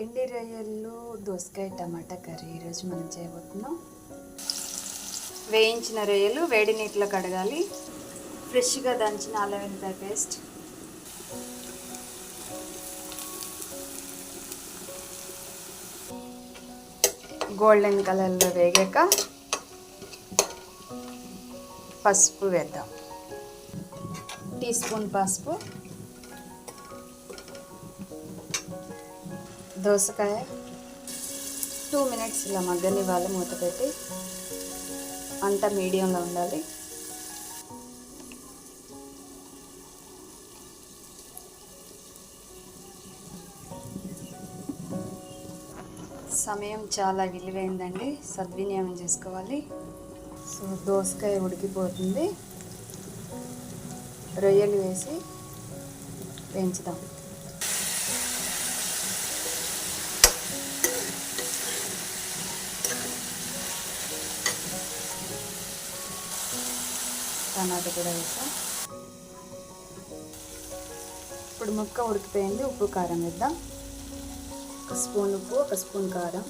ఎండి రొయ్యలు దోసకాయ టమాటా కర్రీ ఈరోజు మనం చేయబోతున్నాం. వేయించిన రొయ్యలు వేడి నీటిలో కడగాలి. ఫ్రెష్గా దంచిన అల్లం వెల్లిపాయ పేస్ట్, గోల్డెన్ కలర్లో వేగాక పసుపు వేద్దాం. టీ స్పూన్ పసుపు, దోసకాయ 2 minutes ఇలా మగ్గనివ్వాలి. మూత పెట్టి అంతా మీడియంలో ఉండాలి. సమయం చాలా విలువైందండి, సద్వినియోగం చేసుకోవాలి. సో దోసకాయ ఉడికిపోతుంది, రొయ్యలు వేసి వేయించుదాం. టమాటా కూడా వేసాం. ఇప్పుడు ముక్క ఉడికిపోయింది. ఉప్పు కారం వేద్దాం. 1 స్పూన్ ఉప్పు, 1 స్పూన్ కారం.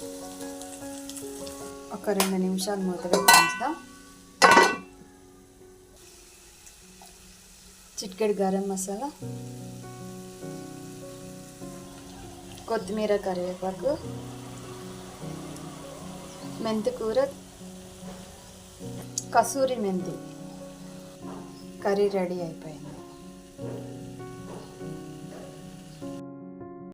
ఒక 2 నిమిషాలు మూత పెట్టి ఉంచుదాం. చిటికెడు గరం మసాలా, కొత్తిమీర, కరివేపాకు, మెంతి కూర, కసూరి మెంతి. కర్రీ రెడీ అయిపోయింది.